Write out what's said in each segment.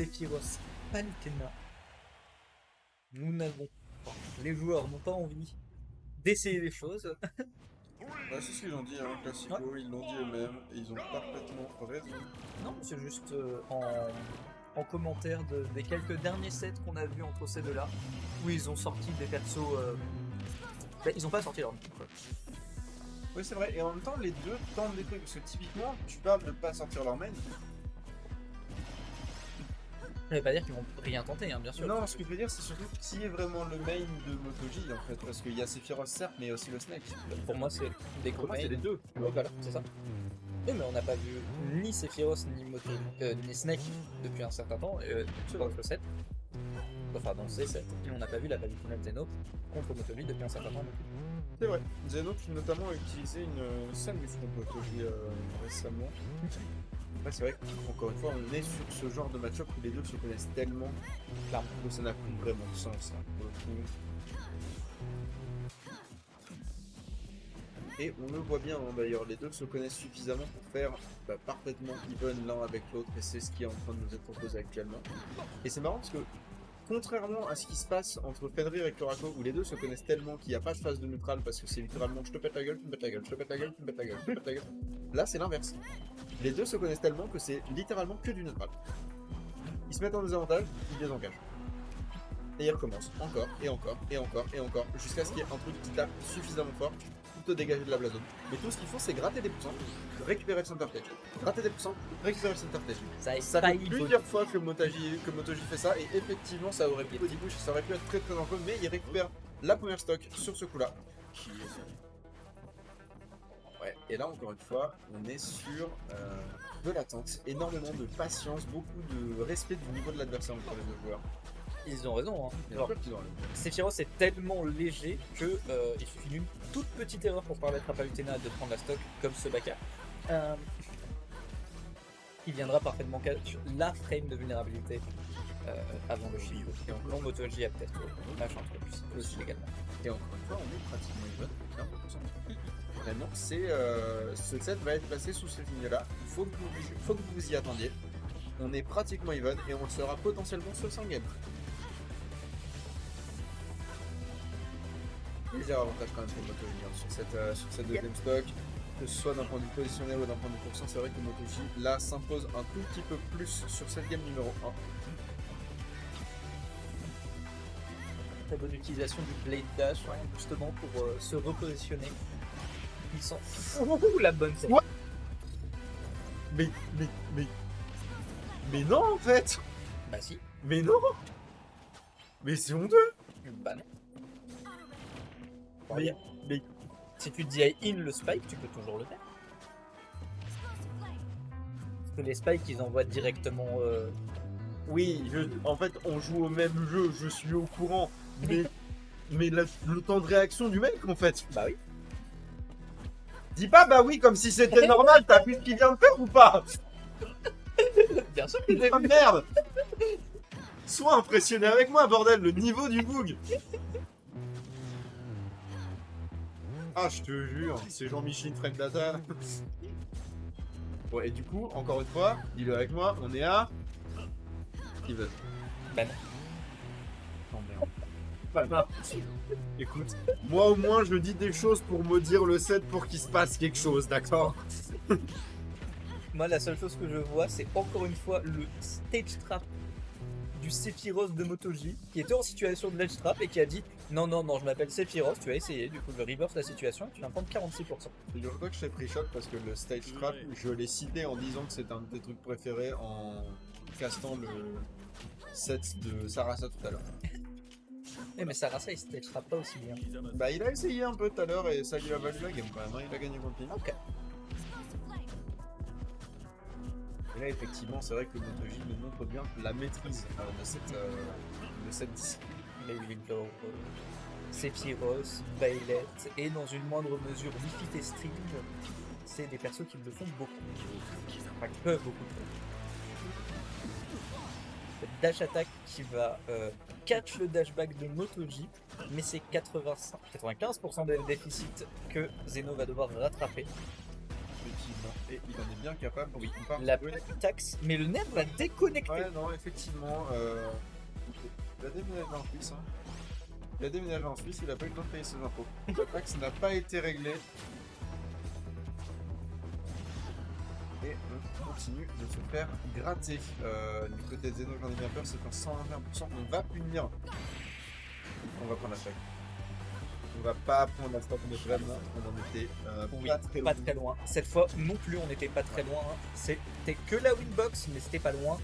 Sephiroth Palutena, nous n'avons pas, les joueurs n'ont pas envie d'essayer les choses. Bah, c'est ce qu'ils ont dit, hein, Classico, ils l'ont dit eux-mêmes, et ils ont parfaitement raison. Non, c'est juste en commentaire des quelques derniers sets qu'on a vus entre ces deux-là, où ils ont sorti des persos. Bah, ils ont pas sorti leur mec, quoi. Oui, c'est vrai, et en même temps, les deux tentent des trucs, parce que typiquement, tu parles de pas sortir leur main. Ça veut pas dire qu'ils vont rien tenter, hein, bien sûr. Non, ce que je veux dire, c'est surtout qui est vraiment le main de MotoG en fait, parce qu'il y a Sephiroth certes, mais il y a aussi le Snake. Pour moi, c'est des Pour moi, co-mains. c'est les deux. Voilà, c'est ça. Oui, mais on n'a pas vu ni Sephiroth ni Snake depuis un certain temps, dans le 7. Enfin, dans le C7. Et on n'a pas vu la Palutena de Zeno contre MotoG depuis un certain temps. C'est vrai. Zeno qui notamment a utilisé une sandwich contre MotoG récemment. Après, c'est vrai qu'encore une fois, on est sur ce genre de match-up où les deux se connaissent tellement que ça n'a plus vraiment de sens, hein, pour le coup. Et on le voit bien, hein, d'ailleurs, les deux se connaissent suffisamment pour faire parfaitement even l'un avec l'autre, et c'est ce qui est en train de nous être proposé actuellement. Et c'est marrant parce que, contrairement à ce qui se passe entre Fenrir et Curaçao, où les deux se connaissent tellement qu'il n'y a pas de phase de neutral parce que c'est littéralement je te pète la gueule, tu me pètes la gueule, je te pète la gueule, tu me pètes la gueule, je te pète la gueule. Là, c'est l'inverse. Les deux se connaissent tellement que c'est littéralement que du neutral. Ils se mettent en désavantage, ils désengagent. Et ils recommencent encore, et encore, et encore, et encore, jusqu'à ce qu'il y ait un truc qui tape suffisamment fort pour te dégager de la blazone. Mais tout ce qu'ils font, c'est gratter des pourcents, récupérer le center stage. Gratter des pourcents, récupérer le center stage. Ça fait plusieurs fois que MotoG fait ça, et effectivement, ça aurait pu ça aurait pu être très très dangereux, mais il récupère la première stock sur ce coup-là. Ouais, et là encore une fois, on est sur de l'attente, énormément de patience, beaucoup de respect du niveau de l'adversaire entre les deux joueurs. Ils ont raison, hein. Bien sûr qu'ils ont raison. Sephiroth est tellement léger que il suffit d'une toute petite erreur pour permettre à Palutena de prendre la stock comme ce backup. Il viendra parfaitement sur la frame de vulnérabilité avant le shield. Et en long MotoG a peut-être machin un peu plus aussi également. Et encore une fois, on est pratiquement even, 40%. Vraiment, ce set va être placé sous cette ligne-là. Il faut que vous y attendiez. On est pratiquement even et on le sera potentiellement sur 5 games. Léger avantage quand même pour MotoG sur cette deuxième stock, que ce soit d'un point de vue positionnel ou d'un point de vue pourcent. C'est vrai que MotoG là s'impose un tout petit peu plus sur cette game numéro 1. Très bonne utilisation du Blade Dash, justement pour se repositionner. Ils sont la bonne scène. Mais non en fait. Bah si. Mais non. Mais c'est honteux. Bah non. Mais si tu dis in le spike, tu peux toujours le faire. Parce que les spikes, ils envoient directement. Oui, en fait, on joue au même jeu, je suis au courant. Mais le temps de réaction du mec, en fait. Bah oui. Dis pas bah oui comme si c'était normal, t'as vu ce qu'il vient de faire ou pas? Bien sûr qu'il est. Ah merde. Sois impressionné avec moi, bordel, le niveau du bug. Ah, je te jure, c'est Jean-Michel Frame Data. Ouais, et du coup, encore une fois, dis-le avec moi, on est à... Steven. Ben non. Non, merde. Bah, bah. Écoute, moi au moins je dis des choses pour maudire le set pour qu'il se passe quelque chose, d'accord? Moi, la seule chose que je vois, c'est encore une fois le stage trap du Sephiroth de MotoG qui était en situation de ledge trap et qui a dit non, je m'appelle Sephiroth, tu as essayé, du coup, je reverse la situation et tu vas me prendre 46%. Je crois que je t'ai pris choc parce que le stage trap, je l'ai cité en disant que c'était un de tes trucs préférés en castant le set de Sarasa tout à l'heure. Mais Sarasa, il stage trap pas aussi bien. Bah, il a essayé un peu tout à l'heure et ça lui a valu la game quand même, hein. Il a gagné contre lui. Ok. Et là, effectivement, c'est vrai que le MotoG nous montre bien la maîtrise de cette discipline. Les Willow, Sephiroth, Violet et dans une moindre mesure Wii et String, c'est des persos qui le font beaucoup. Enfin, qui peuvent beaucoup le faire. Dash attack qui va catch le dashback de MotoG, mais c'est 95% des déficits que Zeno va devoir rattraper. effectivement. Et il en est bien capable. Oui, il part La sur une- taxe, mais le nerf va déconnecter. Ouais, non, effectivement. Il a déménagé en Suisse. Hein. Il a déménagé en Suisse, il a pas eu le temps de payer ses impôts. La taxe n'a pas été réglée. Et on continue de se faire gratter. Du côté de Zeno, j'en ai bien peur, c'est qu'en 121%, on va punir. On va prendre la stack. On va pas prendre la stack, mais vraiment, on en était Oui, pas très pas loin. très loin. Cette fois non plus, on n'était pas très loin. Hein. C'était que la winbox, mais c'était pas loin.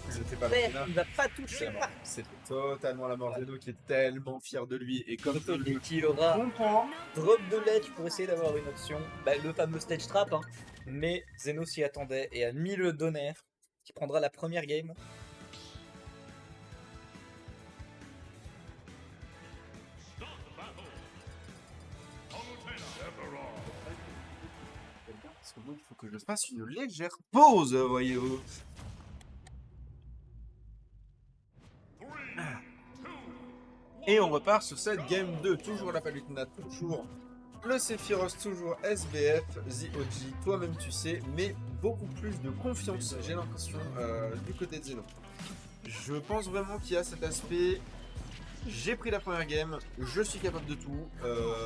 C'était pas Père, là. il va pas toucher. C'était totalement la mort. Zeno qui est tellement fier de lui. Et comme je Et qui aura comprends, drop de ledge pour essayer d'avoir une option. Bah, le fameux stage trap. Hein. Mais Zeno s'y attendait et a mis le donner qui prendra la première game. parce que moi, il faut que je fasse une légère pause, voyez-vous. Et on repart sur cette game 2, toujours la Palutena, toujours le Sephiroth, toujours SBF, The OG, toi-même tu sais, mais beaucoup plus de confiance, j'ai l'impression, du côté de Zeno. Je pense vraiment qu'il y a cet aspect, j'ai pris la première game, je suis capable de tout,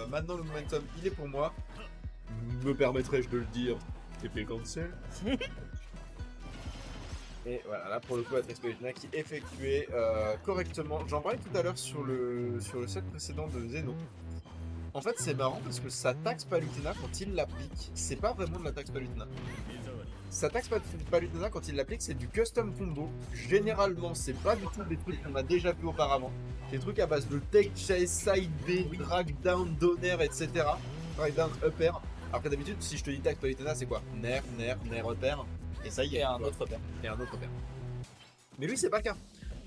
maintenant le momentum il est pour moi, me permettrais-je de le dire, TP cancel. Et voilà, là pour le coup, Atrix Palutena qui effectuait correctement. J'en parlais tout à l'heure sur le set précédent de Zeno. En fait, c'est marrant parce que sa taxe Palutena, quand il l'applique, c'est pas vraiment de la taxe Palutena. Sa taxe Palutena, quand il l'applique, c'est du custom combo. Généralement, c'est pas du tout des trucs qu'on a déjà vu auparavant. Des trucs à base de take chase, side B, drag down, donner, etc. Drag down, upper. Après, d'habitude, si je te dis taxe Palutena, c'est quoi? Nair, upper. Et ça y est. Et un autre père. Et un autre père. Mais lui, c'est pas le cas.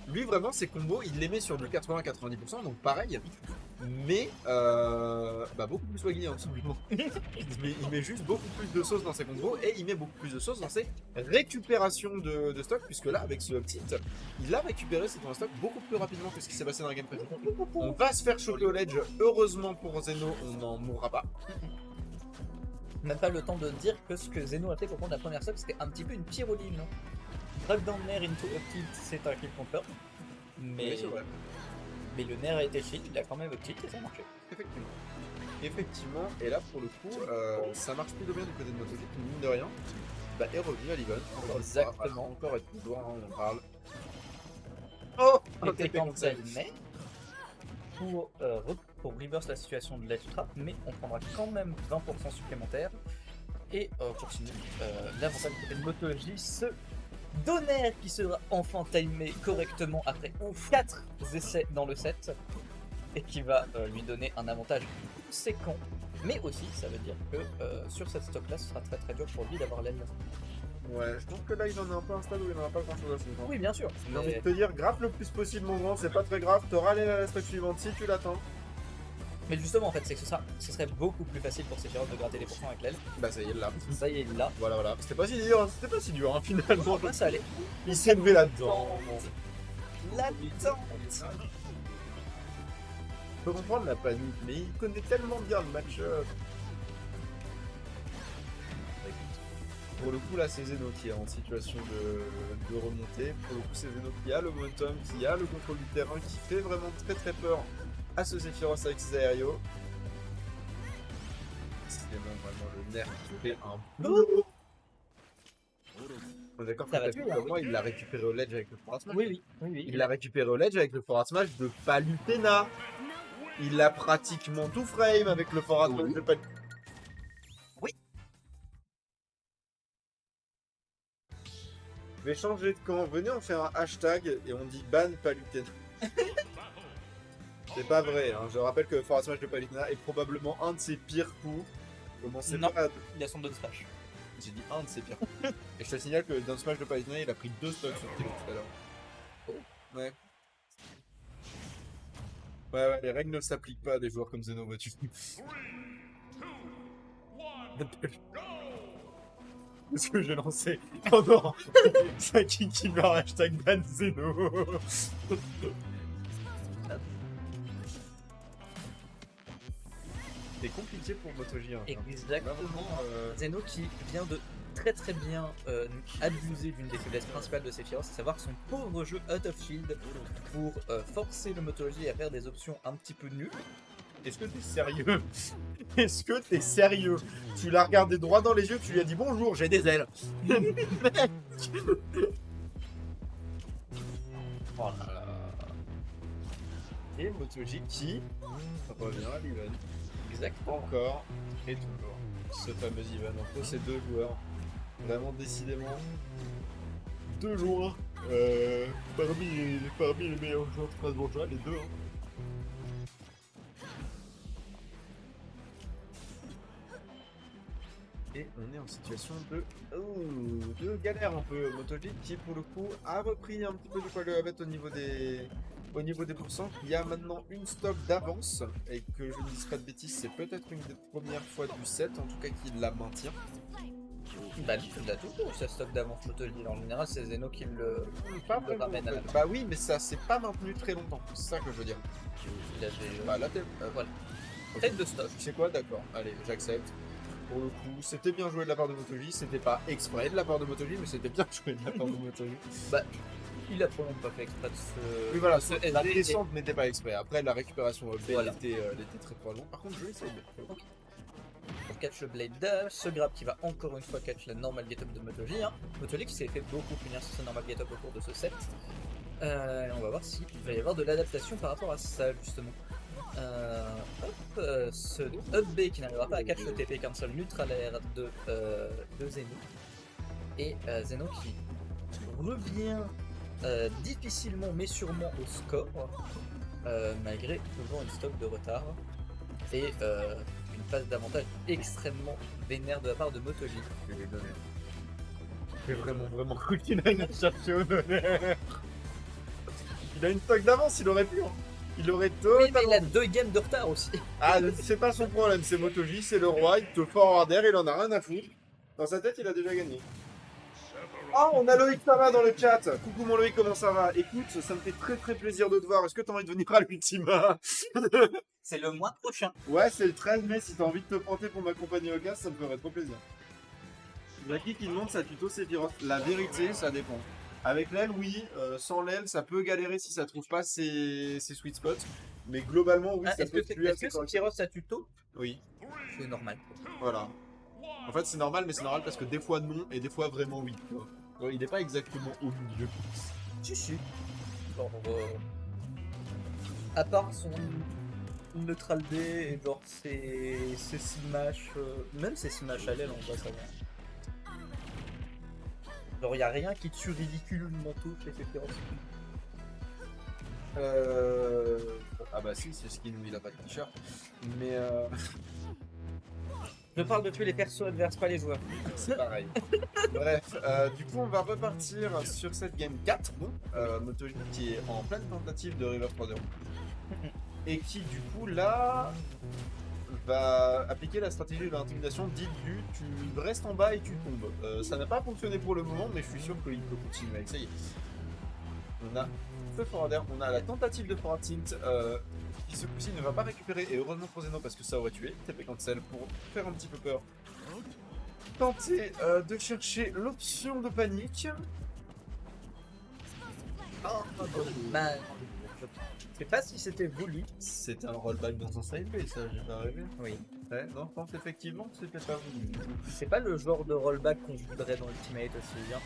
Lui, vraiment, ses combos, il les met sur du 80-90%, donc pareil. Mais beaucoup plus swaggy, hein, tout simplement. il met juste beaucoup plus de sauce dans ses combos et il met beaucoup plus de sauce dans ses récupérations de stock, puisque là, avec ce petit, il a récupéré ses points de stock beaucoup plus rapidement que ce qui s'est passé dans la game précédente. On va se faire choper au ledge. Heureusement pour Zeno, on n'en mourra pas. Même pas le temps de dire que ce que Zeno a fait pour prendre la première stock, c'était un petit peu une pyroline. Hein. Drive down l'air into uptilt, c'est un kill confirm. Mais, Oui, c'est vrai. mais le nerf a été shield, il a quand même uptilt et ça a marché. Effectivement, et là pour le coup, ça marche plutôt bien du côté de MotoGP, qui mine de rien, est revenu à l'Ivan. Exactement. Encore et toujours, hein, on parle. Oh Un était TP cancel, mais pour reverse la situation de l'edge trap, mais on prendra quand même 20% supplémentaire et continue l'avantage côté de MotoG, ce donner qui sera enfin timé correctement après 4 essais dans le set et qui va lui donner un avantage conséquent, mais aussi ça veut dire que sur cette stock là ce sera très très dur pour lui d'avoir l'aile. Ouais, je pense que là il en a un peu un stade où il n'en a pas grand chose à foutre. Oui bien sûr, J'ai envie de te dire, grave le plus possible mon grand, c'est pas très grave, t'auras la stock suivante si tu l'attends. mais justement en fait c'est que ce serait beaucoup plus facile pour Sephiroth de gratter les pourcents avec l'aile. Bah ça y est, là. Ça y est, il l'a. Voilà. C'était pas si dur, hein, finalement. Là ça allait. Il s'est levé là-dedans. L'attente. Je peux comprendre la panique, mais il connaît tellement bien le match-up. Pour le coup, là, c'est Zeno qui est en situation de remonter. Pour le coup, c'est Zeno qui a le momentum, qui a le contrôle du terrain, qui fait vraiment très très peur à ce Sephiroth avec ses aérios. C'est vraiment le nerf qui fait un boulot. On est d'accord que Ça va t'as tuer, vu hein. comment il l'a récupéré au ledge avec le Forward Smash. Oui. Il l'a récupéré au ledge avec le Forward Smash de Palutena. Il l'a pratiquement tout frame avec le Forward Smash de Palutena. Je vais changer de camp. Venez, on fait un hashtag et on dit ban Palutena. C'est pas vrai, hein. Je rappelle que le Forward Smash de Palutena est probablement un de ses pires coups. Commencez Non. pas à... Il a son down smash. J'ai dit un de ses pires coups. Et je te signale que dans le Smash de Palutena, il a pris 2 stocks sur Kilo tout à l'heure. Oh. Ouais. Ouais, les règles ne s'appliquent pas à des joueurs comme Zeno, vois-tu. Qu'est-ce que j'ai lancé? Oh non. Ça qui me hashtag ban Zeno. c'était compliqué pour MotoG. Hein. Exactement. Zeno qui vient de très très bien abuser d'une des faiblesses principales de Sephiroth, à savoir son pauvre jeu Out of Shield pour forcer le MotoG à faire des options un petit peu nulles. Est-ce que t'es sérieux? Est-ce que t'es sérieux? Tu l'as regardé droit dans les yeux, tu lui as dit bonjour, j'ai des ailes. Oh là là. Et MotoG qui revient à l'event. Exactement. Encore et toujours. Ce fameux event entre ces deux joueurs. Vraiment décidément deux joueurs parmi les meilleurs joueurs de Strasbourgeois, les deux. Hein. Et on est en situation de galère un peu. MotoG qui pour le coup a repris un petit peu du poil de la bête au niveau des pourcents. Il y a maintenant une stock d'avance et que je ne dise pas de bêtises, c'est peut-être une des premières fois du set en tout cas qu'il la maintient. Bah il a toujours ce stock d'avance MotoG. En général c'est Zeno qui le ramène à la main. Bah oui mais ça s'est pas maintenu très longtemps, c'est ça que je veux dire. Il a des... Bah là t'es... voilà. Tête de stock. Tu sais quoi, d'accord, allez j'accepte. Pour le coup, c'était bien joué de la part de MotoG, c'était pas exprès de la part de MotoG, mais c'était bien joué de la part de MotoG. Bah, il a probablement pas fait exprès de se... Oui voilà, se la SD descente n'était pas exprès, après la récupération Voilà. était très probablement. Par contre je vais essayer de... Pour catch le Blade Dash, ce grab qui va encore une fois catch la normal get up de MotoG. Hein. MotoG qui s'est fait beaucoup punir sur ce normal get up au cours de ce set. On va voir s'il va y avoir de l'adaptation par rapport à ça justement. Ce up B qui n'arrivera pas à catch le TP cancel neutral air de Zeno. Et Zeno qui revient difficilement mais sûrement au score, malgré toujours une stock de retard. Et une phase d'avantage extrêmement vénère de la part de MotoG. J'ai vraiment cru qu'il allait chercher au honneur. Il a une stock d'avance, il aurait pu. Hein. Il aurait Oui, totalement... mais il a 2 games de retard aussi. Ah, c'est pas son problème, c'est MotoG, c'est le roi, il te forwarder, il en a rien à foutre. Dans sa tête, il a déjà gagné. Oh, on a Loïc Sama dans le chat. Coucou mon Loïc, comment ça va? Écoute, ça me fait très plaisir de te voir. Est-ce que t'as envie de venir à l'Ultima? C'est le mois prochain. Ouais, c'est le 13 mai, si t'as envie de te porter pour m'accompagner au casse, ça me ferait trop plaisir. Jackie qui demande sa tuto Sephiroth. La vérité, ça dépend. Avec l'aile, oui. Sans l'aile, ça peut galérer si ça trouve pas ses sweet spots. Mais globalement, oui, ça Est-ce peut que tuer assez Sephiroth a tuto? Oui, C'est normal. voilà. En fait, c'est normal, mais c'est normal parce que des fois non et des fois vraiment oui. Tu vois. Donc, il n'est pas exactement au milieu. Si. Genre, à part son neutral D et genre ses smash, même ses smash à l'aile en vrai ça va. Genre y a rien qui tue ridiculement tout chez Sephiroth. Ah bah si, c'est skin où il a pas de t-shirt. Mais Je parle de tuer les persos adverses, pas les joueurs. c'est pareil. Bref, du coup on va repartir sur cette game 4. Bon, MotoG qui est en pleine tentative de reverse 3-0. Et qui du coup là va appliquer la stratégie de l'intimidation dite du tu restes en bas et tu tombes. Ça n'a pas fonctionné pour le moment, mais je suis sûr qu'il peut continuer avec ça. Y est. On a ce forwarder, on a la tentative de forward tilt qui ce coup-ci ne va pas récupérer, et heureusement pour Zeno parce que ça aurait tué. TP cancel pour faire un petit peu peur. Tenter de chercher l'option de panique. Bah, je sais pas si c'était voulu. C'était un rollback dans un side B, ça, j'ai pas rêvé. Oui. Ouais, non, je pense effectivement que c'était pas voulu. C'est pas le genre de rollback qu'on voudrait dans Ultimate aussi bien.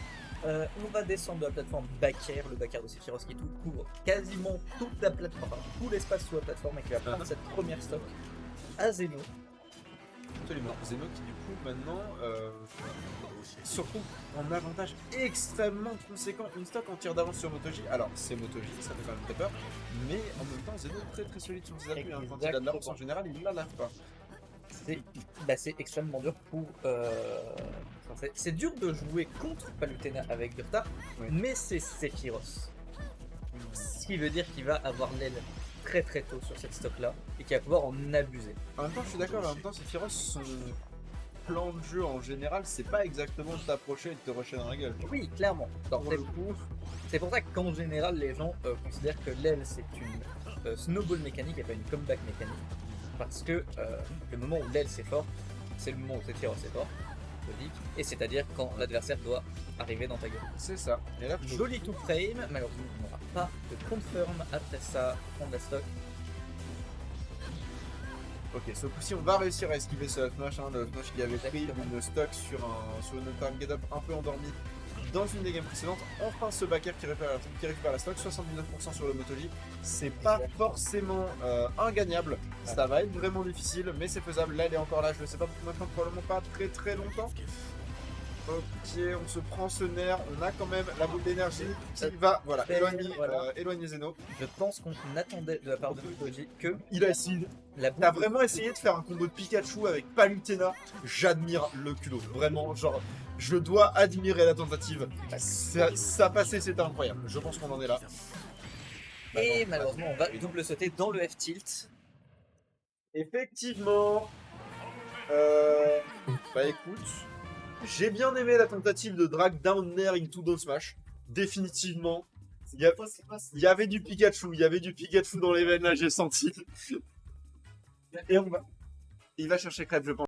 On va descendre de la plateforme back-air, le back-air de Sephiroth qui couvre quasiment toute la plateforme, enfin, tout l'espace sous la plateforme et qui va prendre cette première stock à Zeno. Absolument. Zeno qui du coup maintenant surtout en avantage extrêmement conséquent, une stock en tir d'avance sur MotoG. Alors c'est MotoG, ça fait quand même très peur, mais en même temps Zeno très solide sur ses appuis. Hein. Quand il a de l'avance en général, il la lave pas. C'est extrêmement dur pour... c'est dur de jouer contre Palutena avec du retard, Oui. mais c'est Sephiroth. Ce qui veut dire qu'il va avoir l'aile très tôt sur cette stock là et qu'il va pouvoir en abuser. En même temps, je suis d'accord, en même temps, Sephiroth, son plan de jeu en général, c'est pas exactement de t'approcher et de te rusher dans la gueule. Oui, clairement. C'est pour ça qu'en général, les gens considèrent que l'aile c'est une snowball mécanique et pas une comeback mécanique. Parce que le moment où l'aile c'est fort, c'est le moment où Sephiroth c'est fort, logique, et c'est-à-dire quand l'adversaire doit arriver dans ta gueule. C'est ça. Et là, Joli tout frame, malheureusement on n'aura pas de confirm après ça, prendre la stock. ok, ce coup-ci, on va réussir à esquiver ce smash. Hein, le smash qui avait pris Exactement. une stock sur une target up un peu endormie dans une des games précédentes. Enfin, ce backer qui récupère la stock, 79% sur le Motoji. C'est pas forcément ingagnable. Ça va être vraiment difficile, mais c'est faisable. Là, elle est encore là. Je ne sais pas pour combien de temps, probablement pas très très longtemps. Ok, on se prend ce nerf. On a quand même la boule d'énergie qui va éloigner Zeno. Je pense qu'on attendait de la part de Motoji que Il a essayé. la boule T'as vraiment essayé de faire un combo de Pikachu avec Palutena. J'admire le culot. Vraiment, genre, je dois admirer la tentative. Ça passait, c'était incroyable. Je pense qu'on en est là. Et malheureusement, on va double sauter dans le F-tilt. Effectivement. Bah écoute, j'ai bien aimé la tentative de drag down Nair into Down Smash. Définitivement. Il y avait du Pikachu, dans les veines là, j'ai senti. Et il va chercher Crêpe, je pense.